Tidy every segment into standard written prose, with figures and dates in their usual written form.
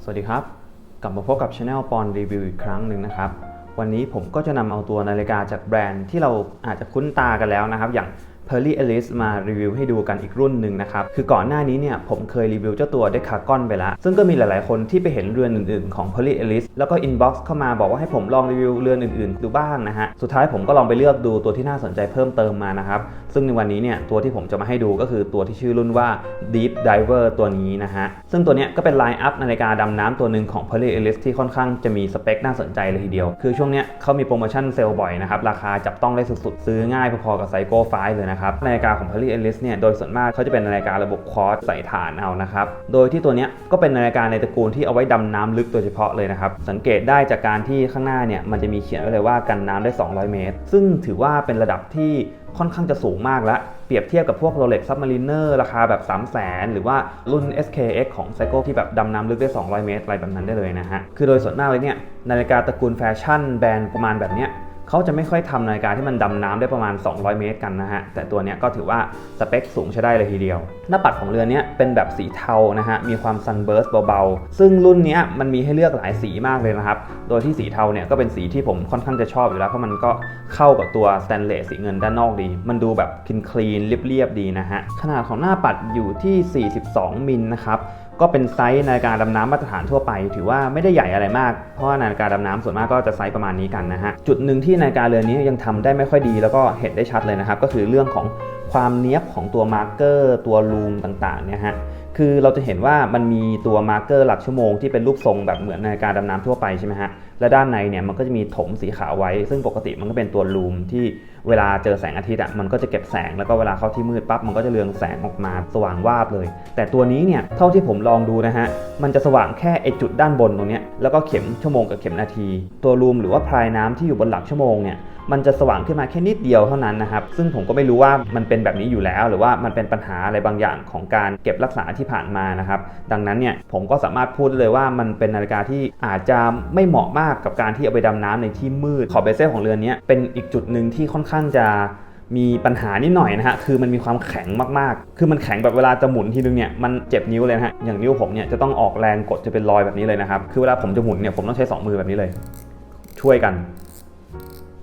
สวัสดีครับกลับมาพบกับ Channel ปอนรีวิวอีกครั้งหนึ่งนะครับวันนี้ผมก็จะนำเอาตัวนาฬิกาจากแบรนด์ที่เราอาจจะคุ้นตากันแล้วนะครับอย่าง Perry Ellis มารีวิวให้ดูกันอีกรุ่นหนึ่งนะครับคือก่อนหน้านี้เนี่ยผมเคยรีวิวเจ้าตัว Decagon ไปแล้วซึ่งก็มีหลายๆคนที่ไปเห็นเรือนอื่นๆของ Perry Ellis แล้วก็ inbox เข้ามาบอกว่าให้ผมลองรีวิวเรือนอื่นๆดูบ้างนะฮะสุดท้ายผมก็ลองไปเลือกดูตัวที่น่าสนใจเพิ่มเติมมานะครับซึ่งในวันนี้เนี่ยตัวที่ผมจะมาให้ดูก็คือตัวที่ชื่อรุ่นว่า Deep Diver ตัวนี้นะฮะซึ่งตัวเนี้ยก็เป็นไลน์อัพนาฬิกาดำน้ำตัวหนึ่งของ Perry Ellis ที่ค่อนข้างจะมีสเปคน่าสนใจเลยทีเดียวคือช่วงเนี้ยเขามีโปรโมชั่นเซลล์บ่อยนะครับราคาจับต้องได้สุดๆซื้อง่ายพอๆกับ Seiko 5เลยนะครับนาฬิกาของ Perry Ellis เนี่ยโดยส่วนมากเขาจะเป็นนาฬิการะบบควอตซ์ใส่ถ่านเอานะครับโดยที่ตัวเนี้ยก็เป็นนาฬิกาในตระกูลที่เอาไว้ดำน้ำลึกโดยเฉพาะเลยนะครับสังเกตได้จากการที่ข้างหน้าเนี่ยมันจะมีเขียนไว้เลยว่ากันน้ำได้200เมตรซึ่งถือว่าเป็นระดับที่ค่อนข้างจะสูงมากแล้วเปรียบเทียบกับพวก Rolex Submariner ราคาแบบ300,000หรือว่ารุ่น SKX ของ Seiko ที่แบบดำน้ำลึกได้200เมตรอะไรแบบนั้นได้เลยนะฮะคือโดยส่วนมากเลยเนี่ยนาฬิกาตระกูลแฟชั่นแบรนด์ประมาณแบบเนี้ยเขาจะไม่ค่อยทำนาฬิกาที่มันดำน้ำได้ประมาณ200เมตรกันนะฮะแต่ตัวนี้ก็ถือว่าสเปคสูงใช้ได้เลยทีเดียวหน้าปัดของเรือนนี้เป็นแบบสีเทานะฮะมีความซันเบิร์สเบาๆซึ่งรุ่นนี้มันมีให้เลือกหลายสีมากเลยนะครับโดยที่สีเทาเนี่ยก็เป็นสีที่ผมค่อนข้างจะชอบอยู่แล้วเพราะมันก็เข้ากับตัวสแตนเลสสีเงินด้านนอกดีมันดูแบบคลีนเรียบๆดีนะฮะขนาดของหน้าปัดอยู่ที่42มิลนะครับก็เป็นไซส์นาฬิกาดำน้ำมาตรฐานทั่วไปถือว่าไม่ได้ใหญ่อะไรมากเพราะว่านาฬิกาดำน้ำส่วนมากก็จะไซส์ประมาณนี้กันนะฮะจุดหนึ่งที่นาฬิกาเรือนนี้ยังทำได้ไม่ค่อยดีแล้วก็เห็นได้ชัดเลยนะครับก็คือเรื่องของความเนี้ยบของตัวมาร์กเกอร์ตัวลูมต่างๆเนี่ยฮะคือเราจะเห็นว่ามันมีตัวมาร์กเกอร์หลักชั่วโมงที่เป็นรูปทรงแบบเหมือนนาฬิกาดำน้ำทั่วไปใช่ไหมฮะและด้านในเนี่ยมันก็จะมีถมสีขาวไว้ซึ่งปกติมันก็เป็นตัวลูมที่เวลาเจอแสงอาทิตย์มันก็จะเก็บแสงแล้วก็เวลาเข้าที่มืดปั๊บมันก็จะเรืองแสงออกมาสว่างวาบเลยแต่ตัวนี้เนี่ยเท่าที่ผมลองดูนะฮะมันจะสว่างแค่ไอจุดด้านบนตรงนี้แล้วก็เข็มชั่วโมงกับเข็มนาทีตัวลูมหรือว่าพลายน้ำที่อยู่บนหลักชั่วโมงเนี่ยมันจะสว่างขึ้นมาแค่นิดเดียวเท่านั้นนะครับซึ่งผมก็ไม่รู้ว่ามันเป็นแบบนี้อยู่แล้วหรือว่ามันเป็นปัญหาอะไรบางอย่างของการเก็บรักษาที่ผ่านมานะครับดังนั้นเนี่ยผมก็สามารถพูดเลยว่ามันเป็นนาฬิกาที่อาจจะไม่เหมาะมากกับการที่เอาไปดำน้ำในที่มืดขอบเบเซลของเรือนนี้เป็นอีกจุดหนึ่งที่ค่อนข้างจะมีปัญหานิดหน่อยนะฮะคือมันมีความแข็งมากๆคือมันแข็งแบบเวลาจะหมุนทีนึงเนี่ยมันเจ็บนิ้วเลยนะฮะอย่างนิ้วผมเนี่ยจะต้องออกแรงกดจะเป็นรอยแบบนี้เลยนะครับคือเวลาผมจะหมุนเนี่ยผมต้องใช้2มือแบบนี้เลยช่วยกั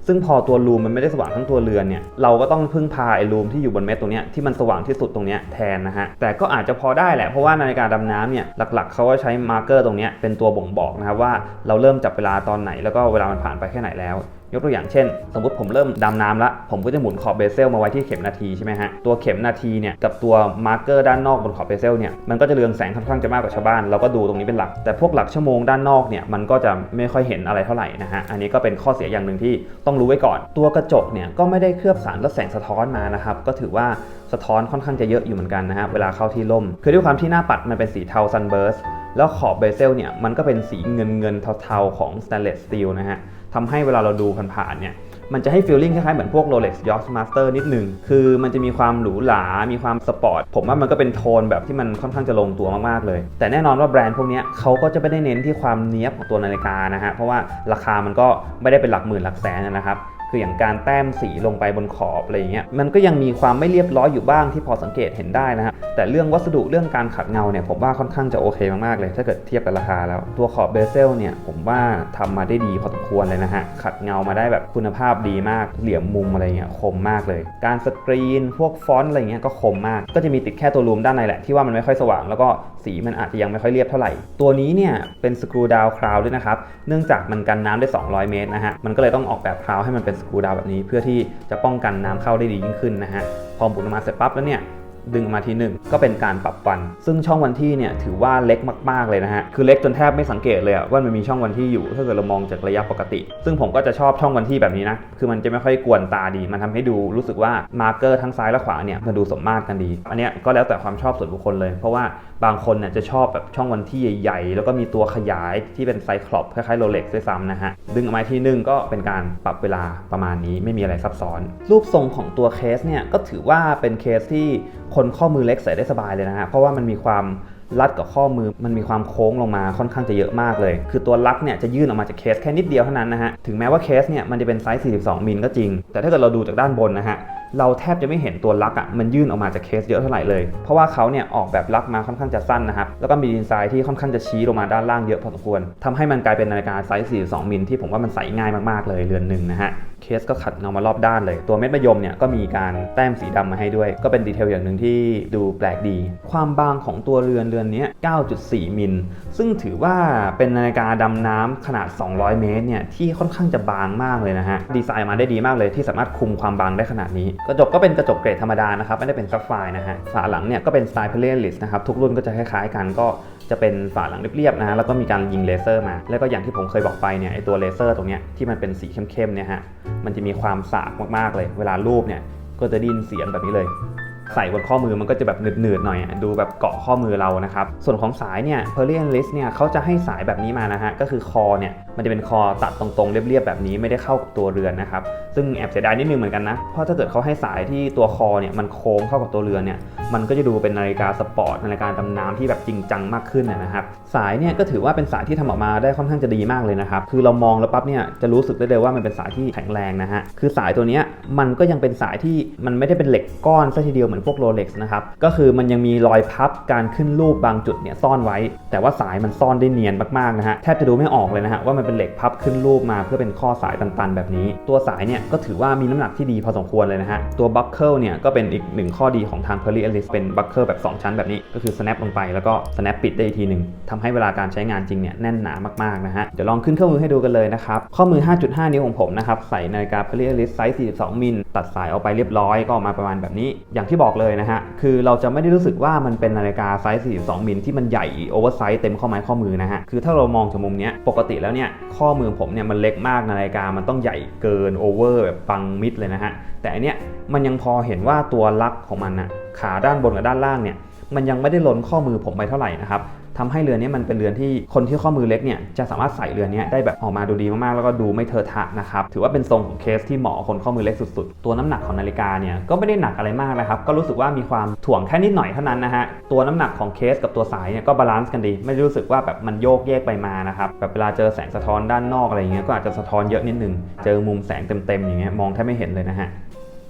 นซึ่งพอตัวลูมมันไม่ได้สว่างทั้งตัวเรือนเนี่ยเราก็ต้องพึ่งพาไอ้ลูมที่อยู่บนเม็ดตรงนี้ที่มันสว่างที่สุดตรงนี้แทนนะฮะแต่ก็อาจจะพอได้แหละเพราะว่านาฬิกาดำน้ำเนี่ยหลักๆเขาก็ใช้มาร์กเกอร์ตรงนี้เป็นตัวบ่งบอกนะครับว่าเราเริ่มจับเวลาตอนไหนแล้วก็เวลามันผ่านไปแค่ไหนแล้วยกตัวอย่างเช่นสมมติผมเริ่มดำน้ำละผมก็จะหมุนขอบเบเซลมาไว้ที่เข็มนาทีใช่ไหมฮะตัวเข็มนาทีเนี่ยกับตัวมาร์กเกอร์ด้านนอกบนขอบเบเซลเนี่ยมันก็จะเรืองแสงค่อนข้างจะมากกว่าชาวบ้านเราก็ดูตรงนี้เป็นหลักแต่พวกหลักชั่วโมงด้านนอกเนี่ยมันก็จะไม่ค่อยเห็นอะไรเท่าไหร่นะฮะอันนี้ก็เป็นข้อเสียอย่างหนึ่งที่ต้องรู้ไว้ก่อนตัวกระจกเนี่ยก็ไม่ได้เคลือบสารลดแสงสะท้อนมานะครับก็ถือว่าสะท้อนค่อนข้างจะเยอะอยู่เหมือนกันนะฮะเวลาเข้าที่ร่มคือด้วยความที่หน้าปัดมันเป็นสีเทาซันเบิร์สแล้วขอบเบเซลเนี่ยมันก็เป็นสีเงินเทาๆของสแตนเลสสตีลนะฮะทำให้เวลาเราดูผ่านๆเนี่ยมันจะให้ฟีลลิ่งคล้ายๆเหมือนพวก Rolex Yachtmaster นิดนึงคือมันจะมีความหรูหรามีความสปอร์ตผมว่ามันก็เป็นโทนแบบที่มันค่อนข้างจะลงตัวมากๆเลยแต่แน่นอนว่าแบรนด์พวกนี้เขาก็จะไม่ได้เน้นที่ความเนี้ยบของตัวนาฬิกานะฮะเพราะว่าราคามันก็ไม่ได้เป็นหลักหมื่นหลักแสนนะครับคืออย่างการแต้มสีลงไปบนขอบอะไรอย่างเงี้ยมันก็ยังมีความไม่เรียบร้อยอยู่บ้างที่พอสังเกตเห็นได้นะฮะแต่เรื่องวัสดุเรื่องการขัดเงาเนี่ยผมว่าค่อนข้างจะโอเคมากๆเลยถ้าเกิดเทียบกับราคาแล้วตัวขอบเบเซลเนี่ยผมว่าทำมาได้ดีพอสมควรเลยนะฮะขัดเงามาได้แบบคุณภาพดีมากเหลี่ยมมุมอะไรเงี้ยคมมากเลยการสกรีนพวกฟอนต์อะไรเงี้ยก็คมมากก็จะมีติดแค่ตัวลูมด้านในแหละที่ว่ามันไม่ค่อยสว่างแล้วก็สีมันอาจจะยังไม่ค่อยเรียบเท่าไหร่ตัวนี้เนี่ยเป็นสกรูดาวคราวด้วยนะครับเนื่องจากมันกันน้ำได้200เมตรนะฮะมันก็เลยต้องออกแบบคราวให้มันเป็นสกรูดาวแบบนี้เพื่อที่จะป้องกันน้ำเข้าได้ดียิ่งขึ้นนะฮะพอหมุนออกมาเสร็จปั๊บแล้วเนี่ยดึงมาทีหนึ่งก็เป็นการปรับวันซึ่งช่องวันที่เนี่ยถือว่าเล็กมากๆเลยนะฮะคือเล็กจนแทบไม่สังเกตเลยว่ามันมีช่องวันที่อยู่ถ้าเกิดเรามองจากระยะปกติซึ่งผมก็จะชอบช่องวันที่แบบนี้นะคือมันจะไม่ค่อยกวนตาดีมันทำให้ดูรู้สึกว่ามาร์กเกอร์ทั้งซ้ายและขวาเนี่ยมันดูสมมาตรกันดีอันนี้ก็แล้วแต่ความชอบส่วนบุคคลเลยเพราะว่าบางคนเนี่ยจะชอบแบบช่องวันที่ใหญ่ๆแล้วก็มีตัวขยายที่เป็นไซคลอปคล้ายๆโรเล็กซ์ด้วยซ้ำนะฮะดึงออกมาทีนึงก็เป็นการปรับเวลาประมาณนี้ไม่มีอะไรซับซ้อนรูปทรงของตัวเคสเนี่ยก็ถือว่าเป็นเคสที่คนข้อมือเล็กใส่ได้สบายเลยนะฮะเพราะว่ามันมีความลัดกับข้อมือมันมีความโค้งลงมาค่อนข้างจะเยอะมากเลยคือตัวลักเนี่ยจะยื่นออกมาจากเคสแค่นิดเดียวเท่านั้นนะฮะถึงแม้ว่าเคสเนี่ยมันจะเป็นไซส์42มิลก็จริงแต่ถ้าเกิดเราดูจากด้านบนนะฮะ เราแทบจะไม่เห็นตัวลักมันยื่นออกมาจากเคสเยอะเท่าไหร่เลยเพราะว่าเขาเนี่ยออกแบบลักมาค่อนข้างจะสั้นนะครับแล้วก็มีดีไซน์ที่ค่อนข้างจะชี้ลงมาด้านล่างเยอะพอสมควรทำให้มันกลายเป็นนาฬิกาไซส์42มิลที่ผมว่ามันใส่ง่ายมากๆเลยเรือนหนึ่งนะฮะเคสก็ขัดเงามารอบด้านเลยตัวเม็ดมะยมเนี่ยก็มีการแต้มสีดำมาให้ด้วยก็เป็นดีเทลอย่างหนึ่งที่ดูแปลกดีความบางของตัวเรือนนี้ 9.4 มิลซึ่งถือว่าเป็นนาฬิกาดำน้ำขนาด200เมตรเนี่ยที่ค่อนข้างจะบางมากเลยนะฮะดีไซน์มาได้ดีมากเลยที่สามารถคุมความบางได้ขนาดนี้กระจกก็เป็นกระจกเกรดธรรมดานะครับไม่ได้เป็นซัฟไฟร์นะฮะฝาหลังเนี่ยก็เป็นสไตล์เพลเลลิสนะครับทุกรุ่นก็จะคล้ายๆกันก็จะเป็นฝาหลังเรียบๆนะฮะแล้วก็มีการยิงเลเซอร์มาแล้วก็อย่างที่ผมเคยบอกไปเนี่ยไอตัวเลเซอร์ตรงเนี้ยที่มันเป็นสีเข้มๆเนี่ยฮะมันจะมีความสากมากๆเลยเวลารูปเนี่ยก็จะได้ยินเสียงแบบนี้เลยใส่บนข้อมือมันก็จะแบบหนืดๆหน่อยดูแบบเกาะข้อมือเรานะครับส่วนของสายเนี่ย Perley List เนี่ยเขาจะให้สายแบบนี้มานะฮะก็คือคอเนี่ยมันจะเป็นคอตัดตรงๆเรียบๆแบบนี้ไม่ได้เข้ากับตัวเรือนนะครับซึ่งแอบเสียดายนิดนึงเหมือนกันนะเพราะถ้าเกิดเขาให้สายที่ตัวคอเนี่ยมันโค้งเข้ากับตัวเรือนเนี่ยมันก็จะดูเป็นนาฬิกาสปอร์ตนาฬิกาดำน้ำที่แบบจริงจังมากขึ้นนะครับสายเนี่ยก็ถือว่าเป็นสายที่ทำออกมาได้ค่อนข้างจะดีมากเลยนะครับคือเรามองแล้วปั๊บเนี่ยจะรู้สึกได้เลยว่ามันเป็นสายที่แข็งแรงนะฮะคือสายตัวนี้มันก็ยังเป็นสายที่มันไม่ได้เป็นเหล็กก้อนซะทีเดียวเหมือนพวกโรเล็กซ์นะครับก็คือมันยังมีรอยพับการขึ้นรูปบางจุดเนี่ยซ่อนไว้แต่ว่าสายมันซ่อนได้เนียนมากๆนะฮะแทบจะดูไม่ออกเลยนะฮะว่ามันเป็นเหล็กพับขึ้นรูปมาเพื่อเป็นข้อสายตันๆแบบนี้ตัวสายเนี่ยก็ถือว่ามีน้ำหนักที่ดีพอสมควรเลยนะฮะตัวบัคเกิลเนี่ยก็เป็นอีกหนึ่งข้อดีของทาง Perley Ellis เป็นบัคเกิลแบบ2ชั้นแบบนี้ก็คือ snap ลงไปแล้วก็ snap ปิดได้อีกทีนึงทำให้เวลาการใช้งานจริงเนี่ยแน่นหนามากๆนะฮะเดี๋ยวลองขึ้นข้อมือให้ดูกันเลยนะครับข้อมือ 5.5 นิ้วของผมนะครับใส่นาฬิกา Perley Ellis ไซส์42มิลตัดสายออกไปเรียบร้อยก็ออกมาประมาณแบบนี้อย่างที่บอกเลยนะฮะคือเราจะไม่ได้รู้สึกว่ามันเป็นนาฬิกาไซส์42มิลที่มันใหญ่โอเวอร์ไซส์เต็มข้อไม้ข้อมือนะฮะคือถ้าเรามองจากมุมนี้ปกติแล้วเนี่ยข้อมือผมเนี่ยมันเล็กมากนาฬิกามันต้องใหญ่เกินโอเวอร์แบบปังมิดเลยนะฮะแต่อันเนี้ยมันยังพอเห็นว่าตัวลักของมันนะขาด้านบนกับด้านล่างเนี่ยมันยังไม่ได้ล้นข้อมือผมไปเท่าไหร่นะครับทำให้เรือนนี้มันเป็นเรือนที่คนที่ข้อมือเล็กเนี่ยจะสามารถใส่เรือนนี้ได้แบบออกมาดูดีมากๆแล้วก็ดูไม่เทอะทะนะครับถือว่าเป็นทรงของเคสที่เหมาะคนข้อมือเล็กสุดๆตัวน้ำหนักของนาฬิกาเนี่ยก็ไม่ได้หนักอะไรมากนะครับก็รู้สึกว่ามีความถ่วงแค่นิดหน่อยเท่านั้นนะฮะตัวน้ำหนักของเคสกับตัวสายเนี่ยก็บาลานซ์กันดีไม่รู้สึกว่าแบบมันโยกเยกไปมานะครับแบบเวลาเจอแสงสะท้อนด้านนอกอะไรอย่างเงี้ยก็อาจจะสะท้อนเยอะนิดนึงเจอมุมแสงเต็มๆอย่างเงี้ยมองแทบไม่เห็นเลยนะฮะ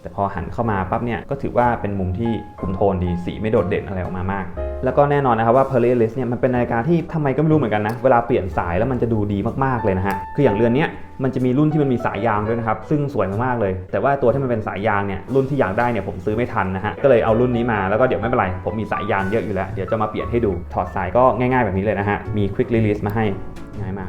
แต่พอหันเข้ามาปั๊บเนี่ยก็ถือว่าเป็นมุมที่คุมโทนดีสีไม่โดดเด่นอะไรออกมามากแล้วก็แน่นอนนะครับว่า Perley Ellis เนี่ยมันเป็นนาฬิกาที่ทำไมก็ไม่รู้เหมือนกันนะเวลาเปลี่ยนสายแล้วมันจะดูดีมากๆเลยนะฮะคืออย่างเรือนนี้มันจะมีรุ่นที่มันมีสายยางด้วยนะครับซึ่งสวยมากๆเลยแต่ว่าตัวที่มันเป็นสายยางเนี่ยรุ่นที่อยากได้เนี่ยผมซื้อไม่ทันนะฮะก็เลยเอารุ่นนี้มาแล้วก็เดี๋ยวไม่เป็นไรผมมีสายยางเยอะอยู่แล้วเดี๋ยวจะมาเปลี่ยนให้ดูถอดสายก็ง่ายๆแบบนี้เลยนะฮะมี Quick Release มาให้ง่ายมาก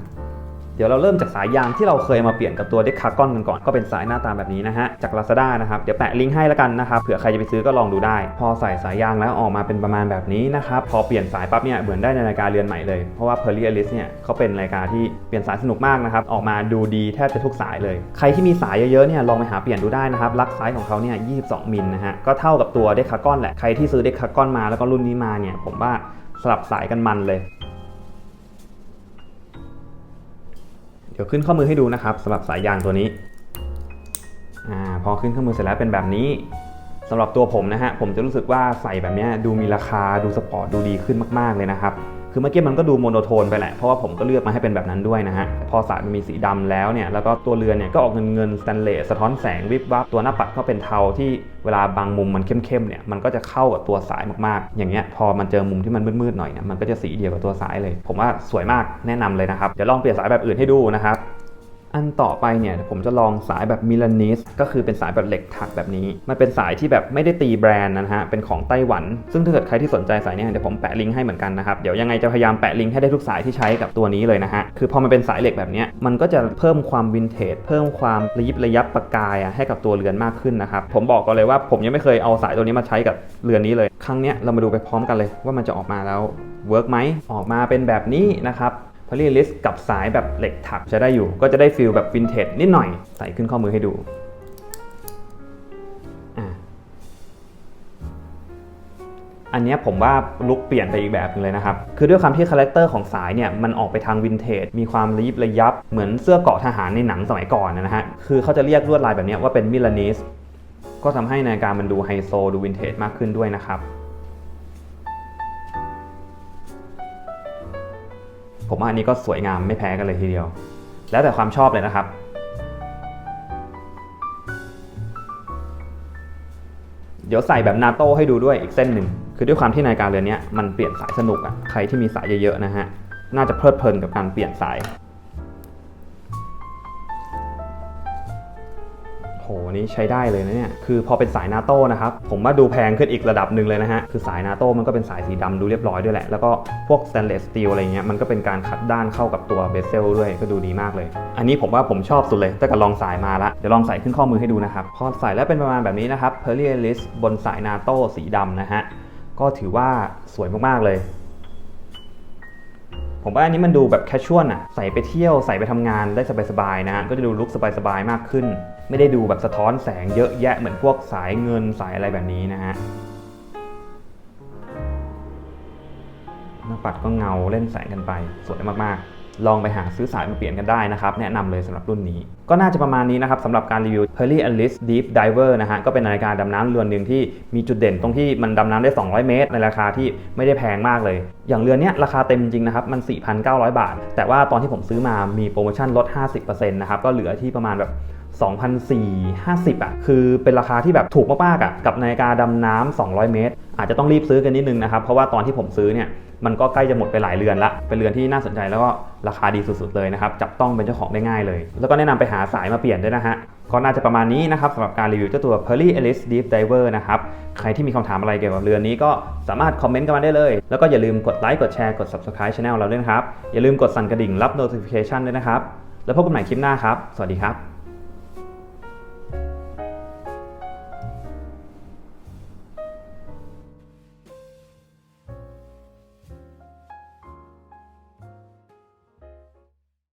เดี๋ยวเราเริ่มจากสายยางที่เราเคยมาเปลี่ยนกับตัวเด็กคาร์กอนกันก่อนก็เป็นสายหน้าตาแบบนี้นะฮะจาก Lazada นะครับเดี๋ยวแปะลิงก์ให้แล้วกันนะครับเผื่อใครจะไปซื้อก็ลองดูได้พอใส่สายยางแล้วออกมาเป็นประมาณแบบนี้นะครับพอเปลี่ยนสายปั๊บเนี่ยเหมือนได้นาฬิกาเรือนใหม่เลยเพราะว่า Perley Ellis เนี่ยเขาเป็นนาฬิกาที่เปลี่ยนสายสนุกมากนะครับออกมาดูดีแทบจะทุกสายเลยใครที่มีสายเยอะๆเนี่ยลองไปหาเปลี่ยนดูได้นะครับลักไซส์ของเขาเนี่ย22มิลนะฮะก็เท่ากับตัวเด็กคาร์กอนแหละใครที่ซื้อเด็กคาร์กอนมาแล้วก็รุ่นนี้มาเนี่ยผมว่าสลับสายกันมันเลยเดี๋ยวขึ้นข้อมือให้ดูนะครับสำหรับสายยางตัวนี้พอขึ้นข้อมือเสร็จแล้วเป็นแบบนี้สำหรับตัวผมนะฮะผมจะรู้สึกว่าใส่แบบนี้ดูมีราคาดูสปอร์ตดูดีขึ้นมากๆเลยนะครับคือเมื่อกี้มันก็ดูโมโนโทนไปแหละเพราะว่าผมก็เลือกมาให้เป็นแบบนั้นด้วยนะฮะพอสายมันมีสีดำแล้วเนี่ยแล้วก็ตัวเรือนเนี่ยก็ออกเงินสแตนเลสสะท้อนแสงวิบวับตัวหน้าปัดก็เป็นเทาที่เวลาบางมุมมันเข้มๆเนี่ยมันก็จะเข้ากับตัวสายมากๆอย่างเงี้ยพอมันเจอมุมที่มันมืดๆหน่อยเนี่ยมันก็จะสีเดียวกับตัวสายเลยผมว่าสวยมากแนะนำเลยนะครับเดี๋ยวลองเปลี่ยนสายแบบอื่นให้ดูนะครับอันต่อไปเนี่ยผมจะลองสายแบบมิลานิสก็คือเป็นสายแบบเหล็กถักแบบนี้มันเป็นสายที่แบบไม่ได้ตีแบรนด์นะฮะเป็นของไต้หวันซึ่งถ้าเกิดใครที่สนใจสายเนี่ยเดี๋ยวผมแปะลิงก์ให้เหมือนกันนะครับเดี๋ยวยังไงจะพยายามแปะลิงก์ให้ได้ทุกสายที่ใช้กับตัวนี้เลยนะฮะคือพอมันเป็นสายเหล็กแบบนี้มันก็จะเพิ่มความวินเทจเพิ่มความระยิบระยับประกายให้กับตัวเรือนมากขึ้นนะครับผมบอกก่อนเลยว่าผมยังไม่เคยเอาสายตัวนี้มาใช้กับเรือนนี้เลยครั้งนี้เรามาดูไปพร้อมกันเลยว่ามันจะออกมาแล้วเวิร์กไหมออกมาเป็นแบบนี้นะครับPerley Ellis กับสายแบบเหล็กถักจะได้อยู่ก็จะได้ฟีลแบบวินเทจนิดหน่อยใส่ขึ้นข้อมือให้ดูอันนี้ผมว่าลุคเปลี่ยนไปอีกแบบนึงเลยนะครับคือด้วยความที่คาแรคเตอร์ของสายเนี่ยมันออกไปทางวินเทจมีความระยิบระยับเหมือนเสื้อเกราะทหารในหนังสมัยก่อนนะฮะคือเขาจะเรียกลวดลายแบบนี้ว่าเป็นมิลานิสก็ทำให้นาฬิกามันดูไฮโซดูวินเทจมากขึ้นด้วยนะครับผมว่าอันนี้ก็สวยงามไม่แพ้กันเลยทีเดียวแล้วแต่ความชอบเลยนะครับ ดี๋ยวใส่แบบนาโต้ให้ดูด้วยอีกเส้นหนึ่งคือด้วยความที่นาฬิกาเรือนนี้มันเปลี่ยนสายสนุกใครที่มีสายเยอะๆนะฮะน่าจะเพลิดเพลินกับการเปลี่ยนสายโหนี่ใช้ได้เลยนะเนี่ยคือพอเป็นสายนาโต้นะครับผมว่าดูแพงขึ้นอีกระดับหนึ่งเลยนะฮะคือสายนาโต้มันก็เป็นสายสีดำดูเรียบร้อยด้วยแหละแล้วก็พวกสแตนเลสสตีลอะไรเงี้ยมันก็เป็นการขัดด้านเข้ากับตัวเบเซลด้วยก็ดูดีมากเลยอันนี้ผมว่าผมชอบสุดเลยตั้งแต่ลองสายมาละเดี๋ยวลองใส่ขึ้นข้อมือให้ดูนะครับพอใส่แล้วเป็นประมาณแบบนี้นะครับ Perry Ellis บนสายนาโต้สีดำนะฮะก็ถือว่าสวยมากๆเลยผมว่าอันนี้มันดูแบบแคชชวลใส่ไปเที่ยวใส่ไปทำงานได้สบายๆนะฮะก็จะดูลุคสบายๆมากขึ้นไม่ได้ดูแบบสะท้อนแสงเยอะแยะเหมือนพวกสายเงินสายอะไรแบบนี้นะฮะหน้าปัดก็เงาเล่นแสงกันไปสวยมากๆลองไปหาซื้อสายมาเปลี่ยนกันได้นะครับแนะนำเลยสำหรับรุ่นนี้ก็น่าจะประมาณนี้นะครับสำหรับการรีวิว Perry Ellis Deep Diver นะฮะก็เป็นนาฬิกาดำน้ำเรือนหนึ่งที่มีจุดเด่นตรงที่มันดำน้ำได้200 เมตรในราคาที่ไม่ได้แพงมากเลยอย่างเรือนนี้ราคาเต็มจริงนะครับมัน 4,900 บาทแต่ว่าตอนที่ผมซื้อมามีโปรโมชั่นลด 50% นะครับก็เหลือที่ประมาณแบบ2,450คือเป็นราคาที่แบบถูกมากๆกับนาฬิกาดำน้ำ200 เมตรอาจจะต้องรีบซื้อกันนิดนึงนะครับเพราะว่าตอนที่ผมซื้อเนี่ยมันก็ใกล้จะหมดไปหลายเรือนละเป็นเรือนที่น่าสนใจแล้วก็ราคาดีสุดๆเลยนะครับจับต้องเป็นเจ้าของได้ง่ายเลยแล้วก็แนะนำไปหาสายมาเปลี่ยนด้วยนะฮะก็น่าจะประมาณนี้นะครับสำหรับการรีวิวเจ้าตัว Perry Ellis Deep Diver นะครับใครที่มีคำถามอะไรเกี่ยวกับเรือนนี้ก็สามารถคอมเมนต์กันมาได้เลยแล้วก็อย่าลืมกดไลค์กดแชร์กด Subscribe Channel เราด้วยนะครับอย่าลืมกดสั่นกระดิ่งรับ Notification ด้วยนะครับแล้วพบกันใหม่คลิปหน้าครับสวัสดีครับ